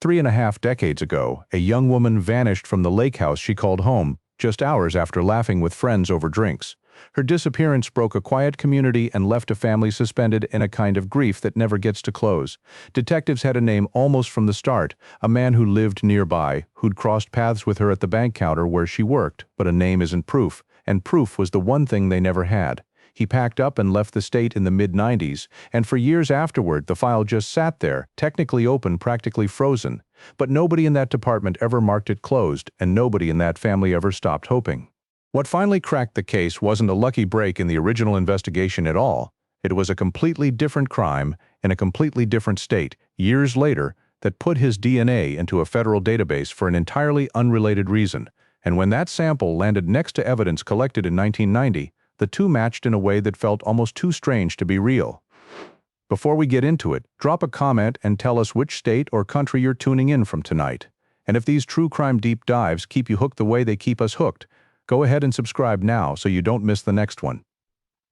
3.5 decades ago, a young woman vanished from the lake house she called home, just hours after laughing with friends over drinks. Her disappearance broke a quiet community and left a family suspended in a kind of grief that never gets to close. Detectives had a name almost from the start, a man who lived nearby, who'd crossed paths with her at the bank counter where she worked, but a name isn't proof, and proof was the one thing they never had. He packed up and left the state in the mid-90s, and for years afterward the file just sat there, technically open, practically frozen. But nobody in that department ever marked it closed, and nobody in that family ever stopped hoping. What finally cracked the case wasn't a lucky break in the original investigation at all. It was a completely different crime in a completely different state, years later, that put his DNA into a federal database for an entirely unrelated reason. And when that sample landed next to evidence collected in 1990, the two matched in a way that felt almost too strange to be real. Before we get into it, drop a comment and tell us which state or country you're tuning in from tonight. And if these true crime deep dives keep you hooked the way they keep us hooked, go ahead and subscribe now so you don't miss the next one.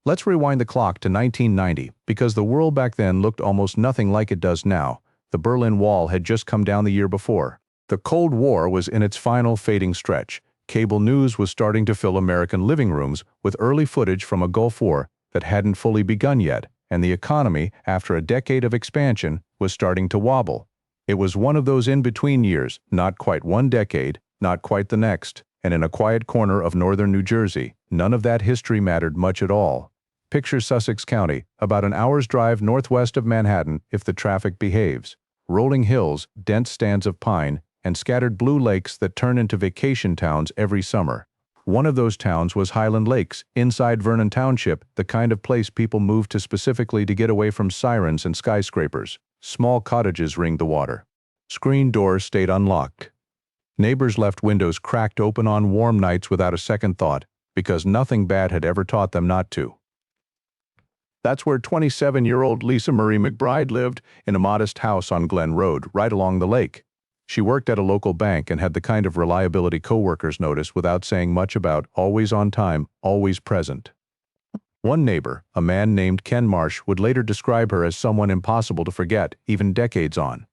Let's rewind the clock to 1990, because the world back then looked almost nothing like it does now. The Berlin Wall had just come down the year before. The Cold War was in its final fading stretch. Cable news was starting to fill American living rooms with early footage from a Gulf War that hadn't fully begun yet, and the economy, after a decade of expansion, was starting to wobble. It was one of those in-between years, not quite one decade, not quite the next, and in a quiet corner of northern New Jersey, none of that history mattered much at all. Picture Sussex County, about an hour's drive northwest of Manhattan if the traffic behaves. Rolling hills, dense stands of pine, and scattered blue lakes that turn into vacation towns every summer. One of those towns was Highland Lakes, inside Vernon Township, the kind of place people moved to specifically to get away from sirens and skyscrapers. Small cottages ringed the water. Screen doors stayed unlocked. Neighbors left windows cracked open on warm nights without a second thought, because nothing bad had ever taught them not to. That's where 27-year-old Lisa Marie McBride lived, in a modest house on Glen Road, right along the lake. She worked at a local bank and had the kind of reliability coworkers notice without saying much about, always on time, always present. One neighbor, a man named Ken Marsh, would later describe her as someone impossible to forget, even decades on.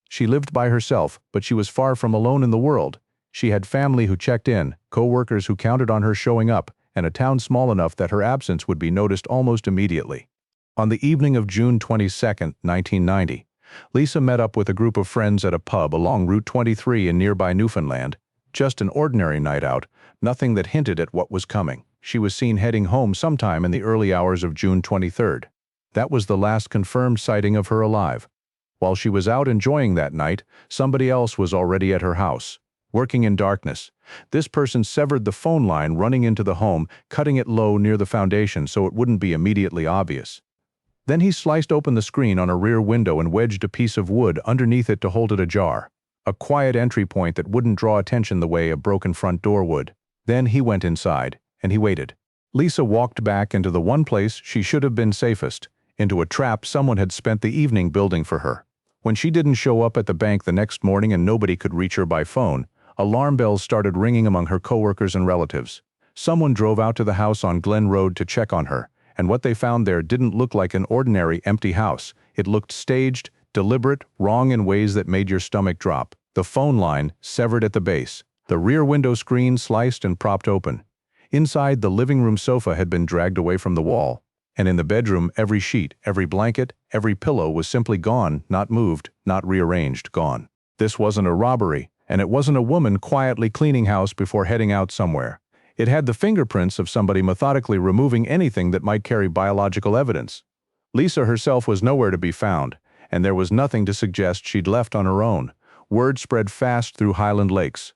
She lived by herself, but she was far from alone in the world. She had family who checked in, coworkers who counted on her showing up, and a town small enough that her absence would be noticed almost immediately. On the evening of June 22, 1990, Lisa met up with a group of friends at a pub along Route 23 in nearby Newfoundland. Just an ordinary night out, nothing that hinted at what was coming. She was seen heading home sometime in the early hours of June 23rd. That was the last confirmed sighting of her alive. While she was out enjoying that night, somebody else was already at her house, working in darkness. This person severed the phone line running into the home, cutting it low near the foundation so it wouldn't be immediately obvious. Then he sliced open the screen on a rear window and wedged a piece of wood underneath it to hold it ajar, a quiet entry point that wouldn't draw attention the way a broken front door would. Then he went inside, and he waited. Lisa walked back into the one place she should have been safest, into a trap someone had spent the evening building for her. When she didn't show up at the bank the next morning and nobody could reach her by phone, alarm bells started ringing among her coworkers and relatives. Someone drove out to the house on Glen Road to check on her, and what they found there didn't look like an ordinary empty house. It looked staged, deliberate, wrong in ways that made your stomach drop. The phone line severed at the base. The rear window screen sliced and propped open. Inside, the living room sofa had been dragged away from the wall. And in the bedroom, every sheet, every blanket, every pillow was simply gone, not moved, not rearranged, gone. This wasn't a robbery, and it wasn't a woman quietly cleaning house before heading out somewhere. It had the fingerprints of somebody methodically removing anything that might carry biological evidence. Lisa herself was nowhere to be found, and there was nothing to suggest she'd left on her own. Word spread fast through Highland Lakes.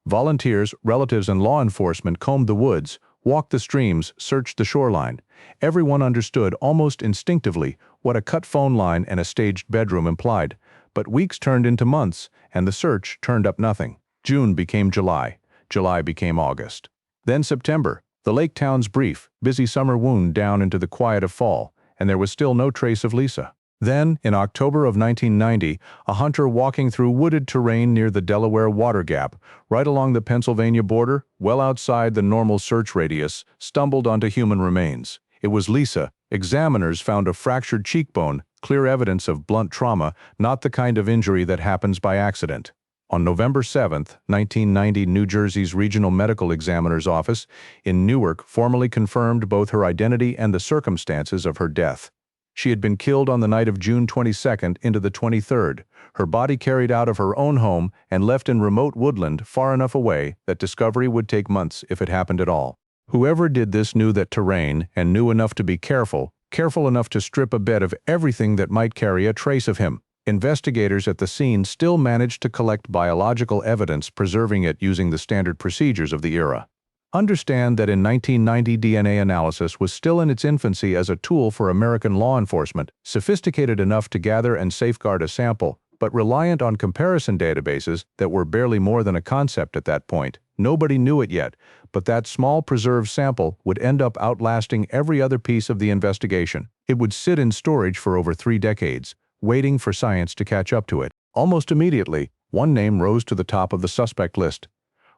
Volunteers, relatives, and law enforcement combed the woods, walked the streams, searched the shoreline. Everyone understood almost instinctively what a cut phone line and a staged bedroom implied, but weeks turned into months, and the search turned up nothing. June became July. July became August. Then September. The lake town's brief, busy summer wound down into the quiet of fall, and there was still no trace of Lisa. Then, in October of 1990, a hunter walking through wooded terrain near the Delaware Water Gap, right along the Pennsylvania border, well outside the normal search radius, stumbled onto human remains. It was Lisa, Examiners found a fractured cheekbone, clear evidence of blunt trauma, not the kind of injury that happens by accident. On November 7, 1990, New Jersey's Regional Medical Examiner's Office in Newark formally confirmed both her identity and the circumstances of her death. She had been killed on the night of June 22nd into the 23rd, her body carried out of her own home and left in remote woodland far enough away that discovery would take months if it happened at all. Whoever did this knew that terrain and knew enough to be careful enough to strip a bed of everything that might carry a trace of him. Investigators at the scene still managed to collect biological evidence, preserving it using the standard procedures of the era. Understand that in 1990, DNA analysis was still in its infancy as a tool for American law enforcement, sophisticated enough to gather and safeguard a sample, but reliant on comparison databases that were barely more than a concept at that point. Nobody knew it yet, but that small preserved sample would end up outlasting every other piece of the investigation. It would sit in storage for over 3 decades, waiting for science to catch up to it. Almost immediately, one name rose to the top of the suspect list: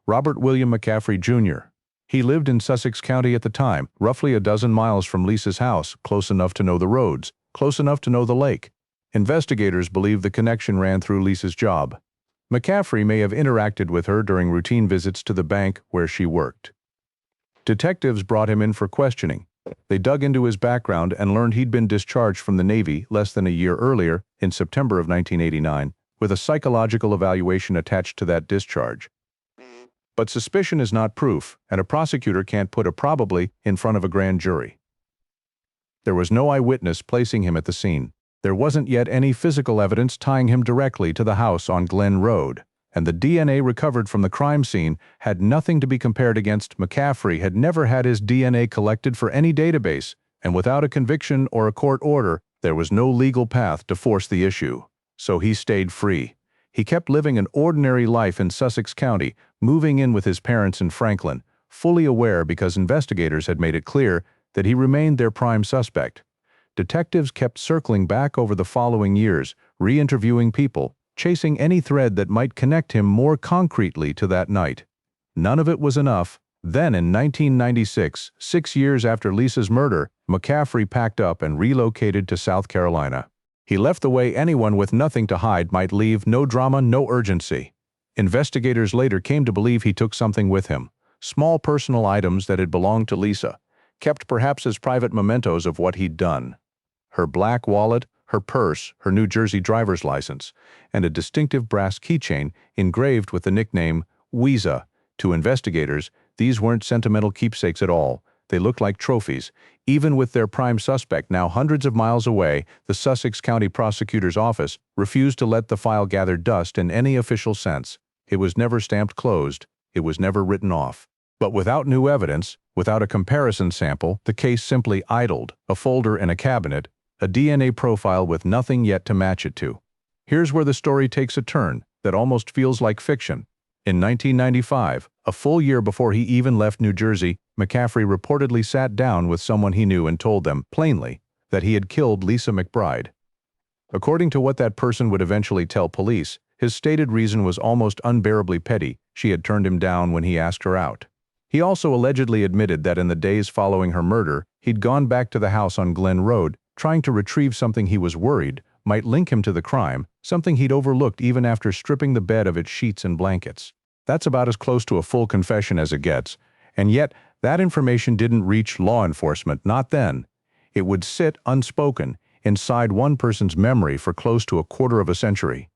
Robert William McCaffrey, Jr. He lived in Sussex County at the time, roughly a dozen miles from Lisa's house, close enough to know the roads, close enough to know the lake. Investigators believe the connection ran through Lisa's job. McCaffrey may have interacted with her during routine visits to the bank where she worked. Detectives brought him in for questioning. They dug into his background and learned he'd been discharged from the Navy less than a year earlier, in September of 1989, with a psychological evaluation attached to that discharge. But suspicion is not proof, and a prosecutor can't put a probably in front of a grand jury. There was no eyewitness placing him at the scene. There wasn't yet any physical evidence tying him directly to the house on Glen Road, and the DNA recovered from the crime scene had nothing to be compared against. McCaffrey had never had his DNA collected for any database, and without a conviction or a court order, there was no legal path to force the issue. So he stayed free. He kept living an ordinary life in Sussex County, moving in with his parents in Franklin, fully aware because investigators had made it clear that he remained their prime suspect. Detectives kept circling back over the following years, re-interviewing people, chasing any thread that might connect him more concretely to that night. None of it was enough. Then in 1996, 6 years after Lisa's murder, McCaffrey packed up and relocated to South Carolina. He left the way anyone with nothing to hide might leave: no drama, no urgency. Investigators later came to believe he took something with him, small personal items that had belonged to Lisa, kept perhaps as private mementos of what he'd done. Her black wallet, her purse, her New Jersey driver's license, and a distinctive brass keychain engraved with the nickname Weeza. To investigators, these weren't sentimental keepsakes at all. They looked like trophies. Even with their prime suspect now hundreds of miles away, the Sussex County Prosecutor's Office refused to let the file gather dust in any official sense. It was never stamped closed. It was never written off. But without new evidence, without a comparison sample, the case simply idled, a folder in a cabinet, a DNA profile with nothing yet to match it to. Here's where the story takes a turn that almost feels like fiction. In 1995, a full year before he even left New Jersey, McCaffrey reportedly sat down with someone he knew and told them, plainly, that he had killed Lisa McBride. According to what that person would eventually tell police, his stated reason was almost unbearably petty. She had turned him down when he asked her out. He also allegedly admitted that in the days following her murder, he'd gone back to the house on Glen Road, trying to retrieve something he was worried might link him to the crime, something he'd overlooked even after stripping the bed of its sheets and blankets. That's about as close to a full confession as it gets, and yet that information didn't reach law enforcement, not then. It would sit unspoken inside one person's memory for close to a quarter of a century.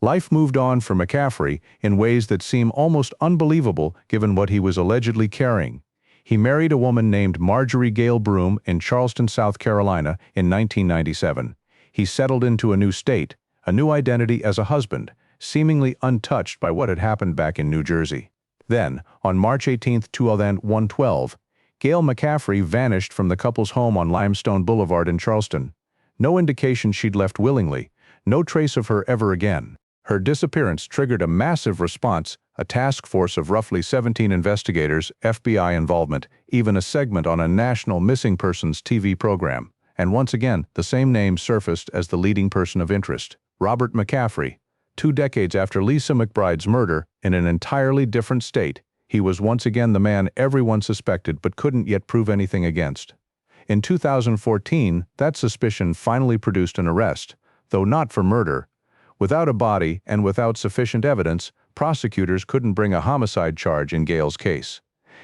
Life moved on for McCaffrey in ways that seem almost unbelievable given what he was allegedly carrying. He married a woman named Marjorie Gale Broom in Charleston, South Carolina in 1997. He settled into a new state, a new identity as a husband, seemingly untouched by what had happened back in New Jersey. Then, on March 18, 2012, Gail McCaffrey vanished from the couple's home on Limestone Boulevard in Charleston. No indication she'd left willingly, no trace of her ever again. Her disappearance triggered a massive response, a task force of roughly 17 investigators, FBI involvement, even a segment on a national missing persons TV program. And once again, the same name surfaced as the leading person of interest: Robert McCaffrey. 2 decades after Lisa McBride's murder, in an entirely different state, he was once again the man everyone suspected but couldn't yet prove anything against. In 2014, that suspicion finally produced an arrest, though not for murder. Without a body and without sufficient evidence, prosecutors couldn't bring a homicide charge in Gale's case.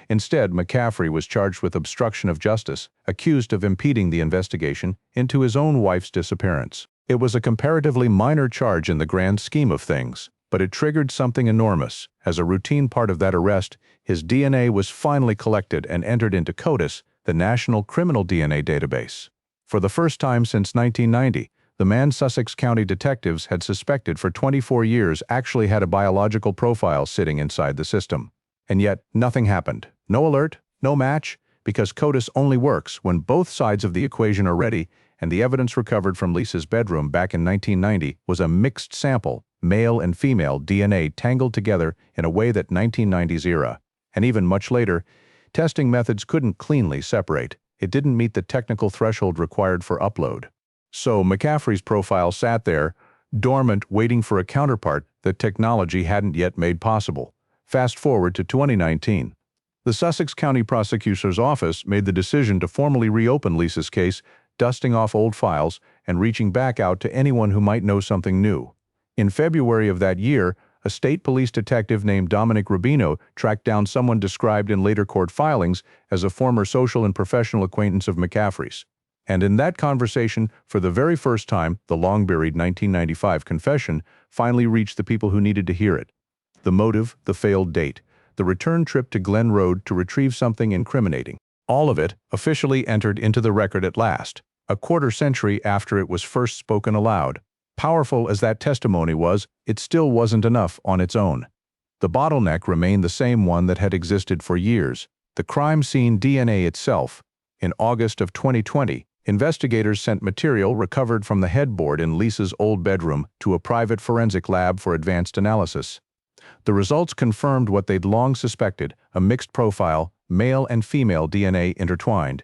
Instead, McCaffrey was charged with obstruction of justice, accused of impeding the investigation into his own wife's disappearance. It was a comparatively minor charge in the grand scheme of things, but it triggered something enormous. As a routine part of that arrest, his DNA was finally collected and entered into CODIS, the National Criminal DNA Database. For the first time since 1990, the man Sussex County detectives had suspected for 24 years actually had a biological profile sitting inside the system. And yet, nothing happened. No alert, no match, because CODIS only works when both sides of the equation are ready, and the evidence recovered from Lisa's bedroom back in 1990 was a mixed sample, male and female DNA tangled together in a way that 1990's era. And even much later, testing methods couldn't cleanly separate. It didn't meet the technical threshold required for upload. So McCaffrey's profile sat there, dormant, waiting for a counterpart that technology hadn't yet made possible. Fast forward to 2019. The Sussex County Prosecutor's Office made the decision to formally reopen Lisa's case, dusting off old files and reaching back out to anyone who might know something new. In February of that year, a state police detective named Dominic Rubino tracked down someone described in later court filings as a former social and professional acquaintance of McCaffrey's. And in that conversation, for the very first time, the long-buried 1995 confession finally reached the people who needed to hear it. The motive, the failed date, the return trip to Glen Road to retrieve something incriminating. All of it officially entered into the record at last, a quarter-century after it was first spoken aloud. Powerful as that testimony was, it still wasn't enough on its own. The bottleneck remained the same one that had existed for years, the crime scene DNA itself. In August of 2020, investigators sent material recovered from the headboard in Lisa's old bedroom to a private forensic lab for advanced analysis. The results confirmed what they'd long suspected, a mixed profile, male and female DNA intertwined.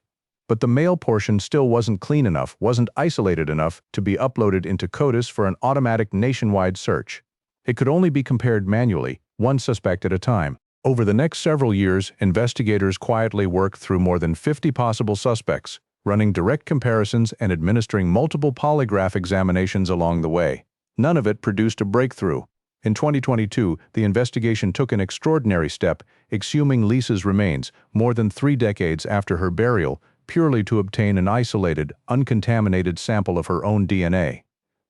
But the male portion still wasn't clean enough, wasn't isolated enough to be uploaded into CODIS for an automatic nationwide search. It could only be compared manually, one suspect at a time. Over the next several years, investigators quietly worked through more than 50 possible suspects, running direct comparisons and administering multiple polygraph examinations along the way. None of it produced a breakthrough. In 2022, the investigation took an extraordinary step, exhuming Lisa's remains more than 3 decades after her burial, purely to obtain an isolated, uncontaminated sample of her own DNA.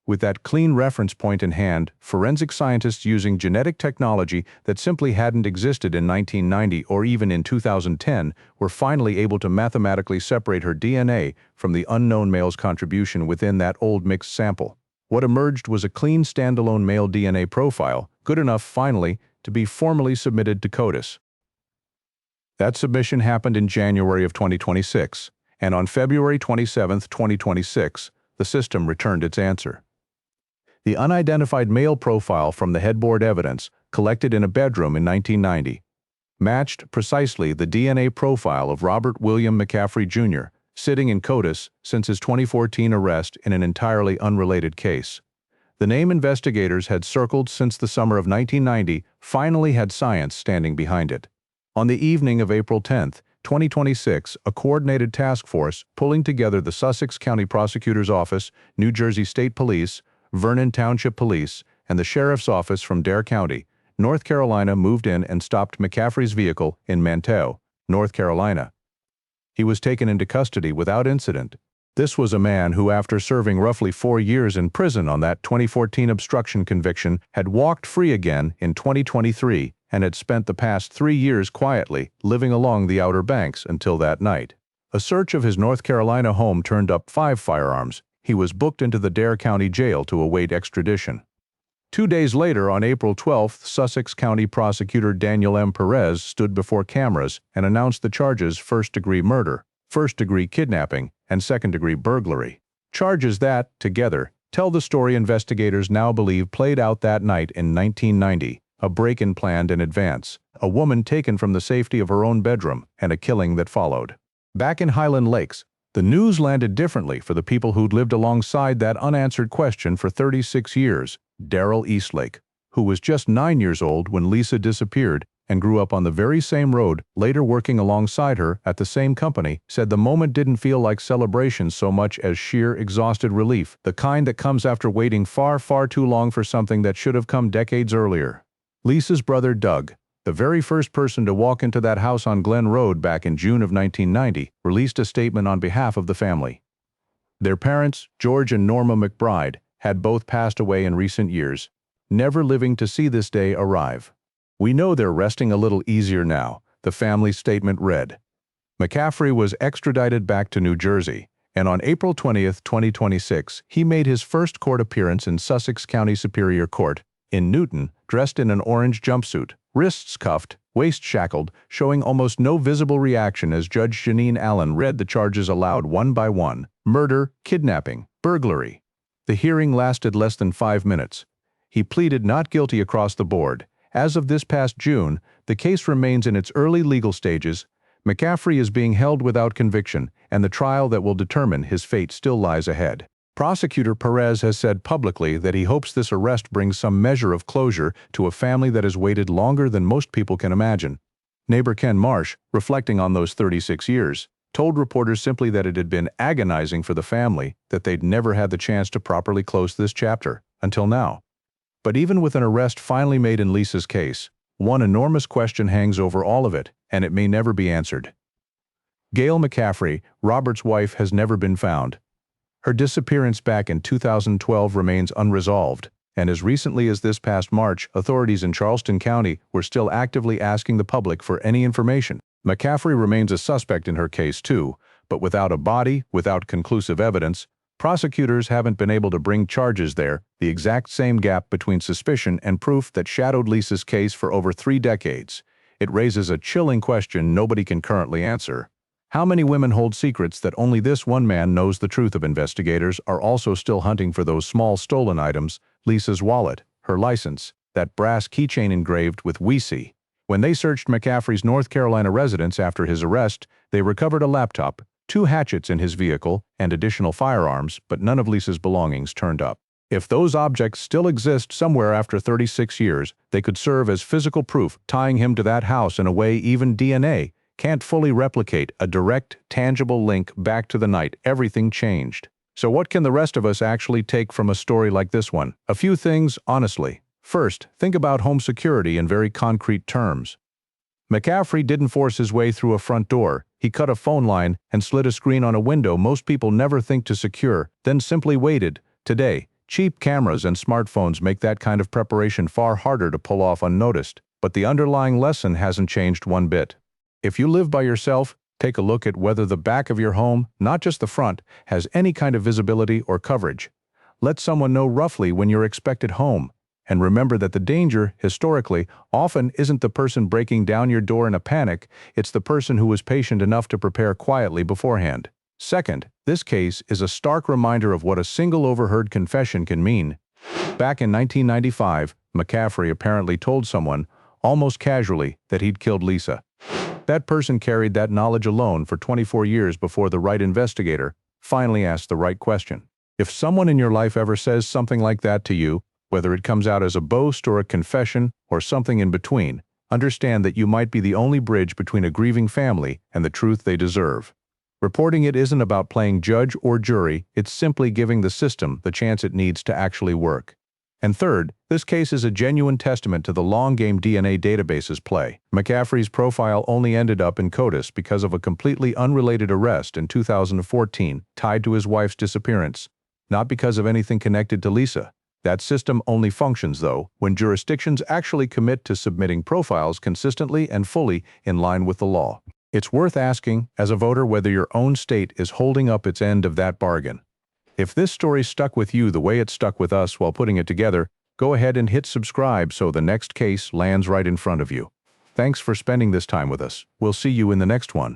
With that clean reference point in hand, forensic scientists using genetic technology that simply hadn't existed in 1990 or even in 2010 were finally able to mathematically separate her DNA from the unknown male's contribution within that old mixed sample. What emerged was a clean standalone male DNA profile, good enough, finally, to be formally submitted to CODIS. That submission happened in January of 2026, and on February 27, 2026, the system returned its answer. The unidentified male profile from the headboard evidence, collected in a bedroom in 1990, matched precisely the DNA profile of Robert William McCaffrey, Jr., sitting in CODIS since his 2014 arrest in an entirely unrelated case. The name investigators had circled since the summer of 1990 finally had science standing behind it. On the evening of April 10, 2026, a coordinated task force pulling together the Sussex County Prosecutor's Office, New Jersey State Police, Vernon Township Police, and the Sheriff's Office from Dare County, North Carolina moved in and stopped McCaffrey's vehicle in Manteo, North Carolina. He was taken into custody without incident. This was a man who, after serving roughly 4 years in prison on that 2014 obstruction conviction, had walked free again in 2023 and had spent the past 3 years quietly living along the Outer Banks until that night. A search of his North Carolina home turned up 5 firearms. He was booked into the Dare County Jail to await extradition. 2 days later, on April 12th, Sussex County Prosecutor Daniel M. Perez stood before cameras and announced the charges: first-degree murder, first-degree kidnapping, and second-degree burglary. Charges that, together, tell the story investigators now believe played out that night in 1990, a break-in planned in advance, a woman taken from the safety of her own bedroom, and a killing that followed. Back in Highland Lakes, the news landed differently for the people who'd lived alongside that unanswered question for 36 years. Daryl Eastlake, who was just 9 years old when Lisa disappeared, and grew up on the very same road, later working alongside her at the same company, said the moment didn't feel like celebration so much as sheer exhausted relief, the kind that comes after waiting far, far too long for something that should have come decades earlier. Lisa's brother Doug, the very first person to walk into that house on Glen Road back in June of 1990, released a statement on behalf of the family. Their parents, George and Norma McBride, had both passed away in recent years, never living to see this day arrive. "We know they're resting a little easier now," the family's statement read. McCaffrey was extradited back to New Jersey, and on April 20, 2026, he made his first court appearance in Sussex County Superior Court, in Newton, dressed in an orange jumpsuit, wrists cuffed, waist shackled, showing almost no visible reaction as Judge Janine Allen read the charges aloud one by one: murder, kidnapping, burglary. The hearing lasted less than 5 minutes. He pleaded not guilty across the board. As of this past June, the case remains in its early legal stages. McCaffrey is being held without conviction, and the trial that will determine his fate still lies ahead. Prosecutor Perez has said publicly that he hopes this arrest brings some measure of closure to a family that has waited longer than most people can imagine. Neighbor Ken Marsh, reflecting on those 36 years, told reporters simply that it had been agonizing for the family, that they'd never had the chance to properly close this chapter, until now. But even with an arrest finally made in Lisa's case, one enormous question hangs over all of it, and it may never be answered. Gail McCaffrey, Robert's wife, has never been found. Her disappearance back in 2012 remains unresolved, and as recently as this past March, authorities in Charleston County were still actively asking the public for any information. McCaffrey remains a suspect in her case too, but without a body, without conclusive evidence, prosecutors haven't been able to bring charges there, the exact same gap between suspicion and proof that shadowed Lisa's case for over 3 decades. It raises a chilling question nobody can currently answer. How many women hold secrets that only this one man knows the truth of? Investigators are also still hunting for those small stolen items: Lisa's wallet, her license, that brass keychain engraved with "We See." When they searched McCaffrey's North Carolina residence after his arrest, they recovered a laptop, 2 hatchets in his vehicle, and additional firearms, but none of Lisa's belongings turned up. If those objects still exist somewhere after 36 years, they could serve as physical proof tying him to that house in a way even DNA can't fully replicate: a direct, tangible link back to the night everything changed. So what can the rest of us actually take from a story like this one? A few things, honestly. First, think about home security in very concrete terms. McCaffrey didn't force his way through a front door. He cut a phone line and slid a screen on a window most people never think to secure, then simply waited. Today, cheap cameras and smartphones make that kind of preparation far harder to pull off unnoticed, but the underlying lesson hasn't changed one bit. If you live by yourself, take a look at whether the back of your home, not just the front, has any kind of visibility or coverage. Let someone know roughly when you're expected home. And remember that the danger, historically, often isn't the person breaking down your door in a panic, it's the person who was patient enough to prepare quietly beforehand. Second, this case is a stark reminder of what a single overheard confession can mean. Back in 1995, McCaffrey apparently told someone, almost casually, that he'd killed Lisa. That person carried that knowledge alone for 24 years before the right investigator finally asked the right question. If someone in your life ever says something like that to you, whether it comes out as a boast or a confession or something in between, understand that you might be the only bridge between a grieving family and the truth they deserve. Reporting it isn't about playing judge or jury, it's simply giving the system the chance it needs to actually work. And third, this case is a genuine testament to the long-game DNA databases play. McCaffrey's profile only ended up in CODIS because of a completely unrelated arrest in 2014 tied to his wife's disappearance, not because of anything connected to Lisa. That system only functions, though, when jurisdictions actually commit to submitting profiles consistently and fully in line with the law. It's worth asking, as a voter, whether your own state is holding up its end of that bargain. If this story stuck with you the way it stuck with us while putting it together, go ahead and hit subscribe so the next case lands right in front of you. Thanks for spending this time with us. We'll see you in the next one.